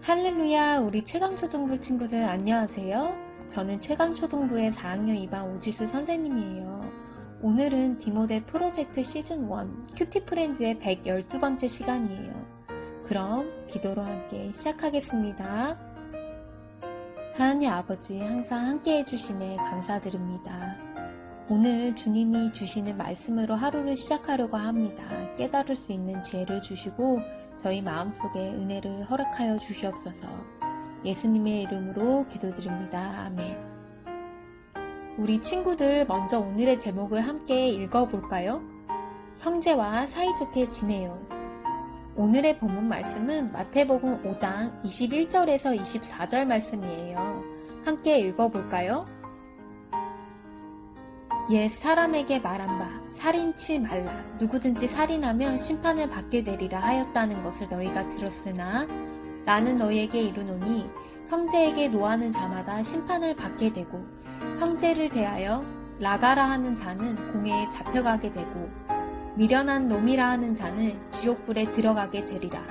할렐루야, 우리 최강초등부 친구들 안녕하세요. 저는 최강초등부의 4학년 2반 오지수 선생님이에요. 오늘은 디모데 프로젝트 시즌1 큐티프렌즈의 112번째 시간이에요. 그럼 기도로 함께 시작하겠습니다. 하나님 아버지 항상 함께 해주심에 감사드립니다. 오늘 주님이 주시는 말씀으로 하루를 시작하려고 합니다. 깨달을 수 있는 지혜를 주시고 저희 마음속에 은혜를 허락하여 주시옵소서. 예수님의 이름으로 기도드립니다. 아멘. 우리 친구들 먼저 오늘의 제목을 함께 읽어볼까요? 형제와 사이좋게 지내요. 오늘의 본문 말씀은 마태복음 5장 21절에서 24절 말씀이에요. 함께 읽어볼까요? 옛 사람에게 말한 바 살인치 말라. 누구든지 살인하면 심판을 받게 되리라 하였다는 것을 너희가 들었으나 나는 너희에게 이르노니 형제에게 노하는 자마다 심판을 받게 되고 형제를 대하여 라가라 하는 자는 공회에 잡혀가게 되고 미련한 놈이라 하는 자는 지옥불에 들어가게 되리라.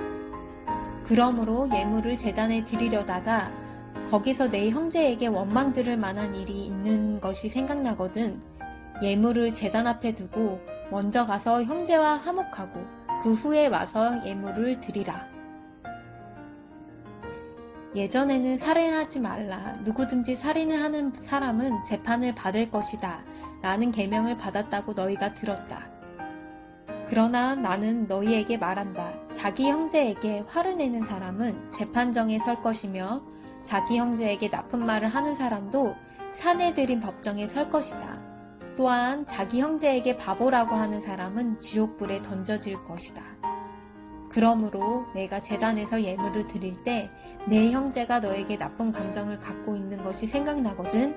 그러므로 예물을 제단에 드리려다가 거기서 내 형제에게 원망 들을 만한 일이 있는 것이 생각나거든 예물을 제단 앞에 두고 먼저 가서 형제와 화목하고 그 후에 와서 예물을 드리라. 예전에는 살인하지 말라. 누구든지 살인을 하는 사람은 재판을 받을 것이다. 라는 계명을 받았다고 너희가 들었다. 그러나 나는 너희에게 말한다. 자기 형제에게 화를 내는 사람은 재판정에 설 것이며 자기 형제에게 나쁜 말을 하는 사람도 산에 들인 법정에 설 것이다. 또한 자기 형제에게 바보라고 하는 사람은 지옥불에 던져질 것이다. 그러므로 내가 제단에서 예물을 드릴 때 내 형제가 너에게 나쁜 감정을 갖고 있는 것이 생각나거든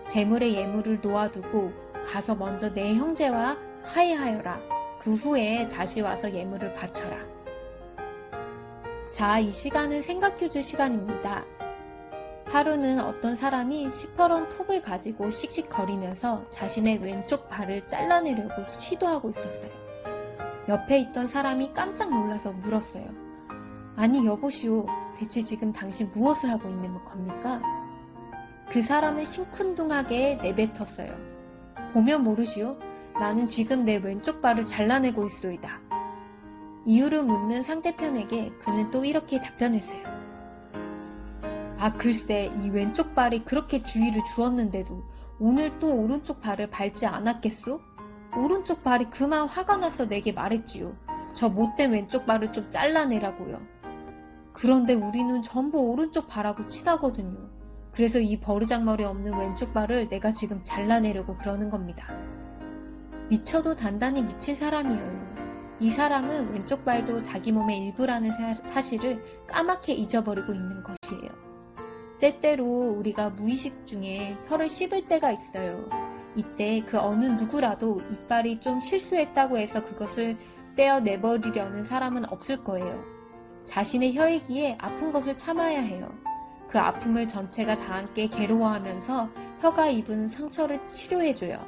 제물에 예물을 놓아두고 가서 먼저 내 형제와 화해하여라. 그 후에 다시 와서 예물을 바쳐라. 자, 이 시간은 생각해줄 시간입니다. 하루는 어떤 사람이 시퍼런 톱을 가지고 씩씩거리면서 자신의 왼쪽 발을 잘라내려고 시도하고 있었어요. 옆에 있던 사람이 깜짝 놀라서 물었어요. 아니 여보시오, 대체 지금 당신 무엇을 하고 있는 겁니까? 그 사람은 심쿵둥하게 내뱉었어요. 보면 모르시오? 나는 지금 내 왼쪽 발을 잘라내고 있소이다. 이유를 묻는 상대편에게 그는 또 이렇게 답변했어요. 아 글쎄 이 왼쪽 발이 그렇게 주의를 주었는데도 오늘 또 오른쪽 발을 밟지 않았겠소? 오른쪽 발이 그만 화가 나서 내게 말했지요. 저 못된 왼쪽 발을 좀 잘라내라고요. 그런데 우리는 전부 오른쪽 발하고 친하거든요. 그래서 이 버르장머리 없는 왼쪽 발을 내가 지금 잘라내려고 그러는 겁니다. 미쳐도 단단히 미친 사람이에요. 이 사람은 왼쪽 발도 자기 몸의 일부라는 사실을 까맣게 잊어버리고 있는 것이에요. 때때로 우리가 무의식 중에 혀를 씹을 때가 있어요. 이때 그 어느 누구라도 이빨이 좀 실수했다고 해서 그것을 떼어내버리려는 사람은 없을 거예요. 자신의 혀이기에 아픈 것을 참아야 해요. 그 아픔을 전체가 다 함께 괴로워하면서 혀가 입은 상처를 치료해줘요.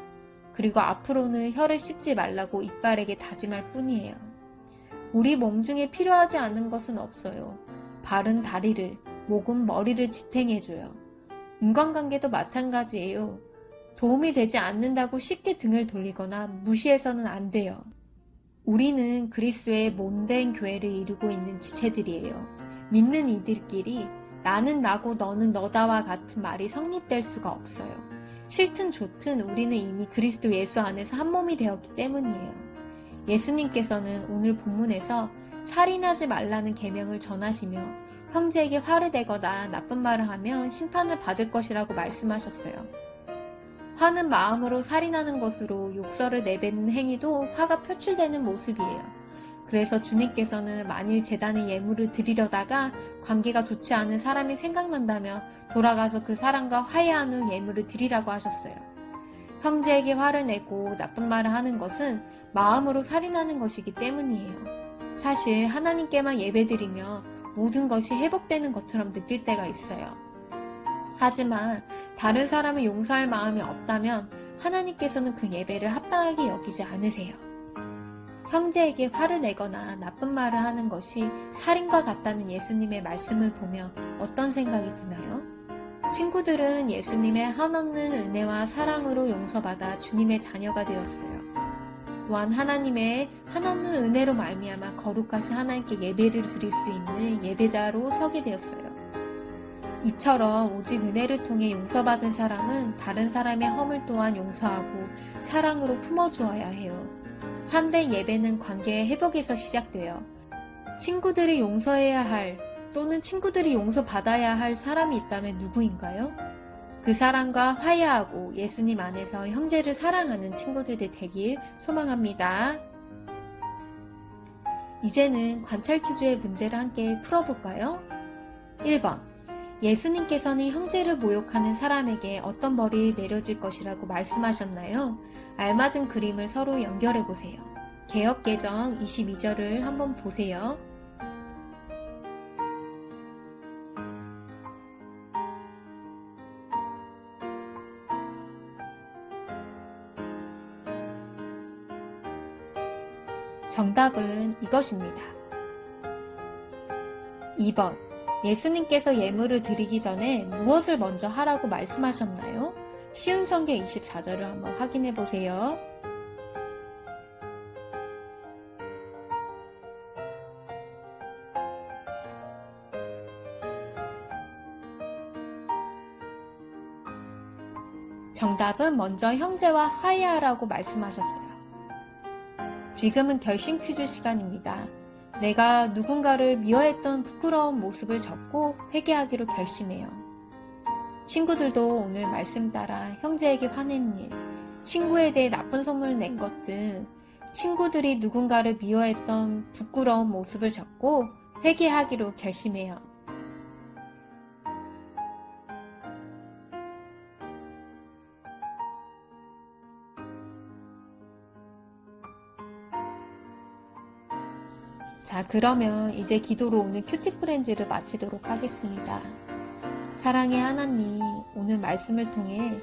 그리고 앞으로는 혀를 씹지 말라고 이빨에게 다짐할 뿐이에요. 우리 몸 중에 필요하지 않은 것은 없어요. 발은 다리를, 목은 머리를 지탱해줘요. 인간관계도 마찬가지예요. 도움이 되지 않는다고 쉽게 등을 돌리거나 무시해서는 안 돼요. 우리는 그리스도의 몸된 교회를 이루고 있는 지체들이에요. 믿는 이들끼리 나는 나고 너는 너다와 같은 말이 성립될 수가 없어요. 싫든 좋든 우리는 이미 그리스도 예수 안에서 한 몸이 되었기 때문이에요. 예수님께서는 오늘 본문에서 살인하지 말라는 계명을 전하시며 형제에게 화를 내거나 나쁜 말을 하면 심판을 받을 것이라고 말씀하셨어요. 화는 마음으로 살인하는 것으로 욕설을 내뱉는 행위도 화가 표출되는 모습이에요. 그래서 주님께서는 만일 제단에 예물을 드리려다가 관계가 좋지 않은 사람이 생각난다면 돌아가서 그 사람과 화해한 후 예물을 드리라고 하셨어요. 형제에게 화를 내고 나쁜 말을 하는 것은 마음으로 살인하는 것이기 때문이에요. 사실 하나님께만 예배드리며 모든 것이 회복되는 것처럼 느낄 때가 있어요. 하지만 다른 사람을 용서할 마음이 없다면 하나님께서는 그 예배를 합당하게 여기지 않으세요. 형제에게 화를 내거나 나쁜 말을 하는 것이 살인과 같다는 예수님의 말씀을 보며 어떤 생각이 드나요? 친구들은 예수님의 한없는 은혜와 사랑으로 용서받아 주님의 자녀가 되었어요. 또한 하나님의 한없는 은혜로 말미암아 거룩하신 하나님께 예배를 드릴 수 있는 예배자로 서게 되었어요. 이처럼 오직 은혜를 통해 용서받은 사람은 다른 사람의 허물 또한 용서하고 사랑으로 품어주어야 해요. 참된 예배는 관계의 회복에서 시작돼요. 친구들이 용서해야 할 또는 친구들이 용서받아야 할 사람이 있다면 누구인가요? 그 사람과 화해하고 예수님 안에서 형제를 사랑하는 친구들이 되길 소망합니다. 이제는 관찰 퀴즈의 문제를 함께 풀어볼까요? 1번. 예수님께서는 형제를 모욕하는 사람에게 어떤 벌이 내려질 것이라고 말씀하셨나요? 알맞은 그림을 서로 연결해 보세요. 개역개정 22절을 한번 보세요. 정답은 이것입니다. 2번. 예수님께서 예물을 드리기 전에 무엇을 먼저 하라고 말씀하셨나요? 쉬운 성경 24절을 한번 확인해 보세요. 정답은 먼저 형제와 화해하라고 말씀하셨어요. 지금은 결심 퀴즈 시간입니다. 내가 누군가를 미워했던 부끄러운 모습을 접고 회개하기로 결심해요. 친구들도 오늘 말씀 따라 형제에게 화낸 일, 친구에 대해 나쁜 소문을 낸 것 등 친구들이 누군가를 미워했던 부끄러운 모습을 접고 회개하기로 결심해요. 자, 그러면 이제 기도로 오늘 큐티 프렌즈를 마치도록 하겠습니다. 사랑의 하나님, 오늘 말씀을 통해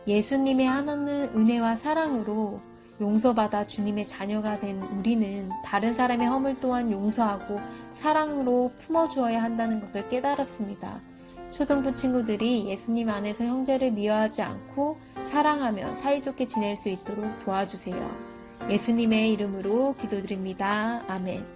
예수님의 한없는 은혜와 사랑으로 용서받아 주님의 자녀가 된 우리는 다른 사람의 허물 또한 용서하고 사랑으로 품어주어야 한다는 것을 깨달았습니다. 초등부 친구들이 예수님 안에서 형제를 미워하지 않고 사랑하며 사이좋게 지낼 수 있도록 도와주세요. 예수님의 이름으로 기도드립니다. 아멘.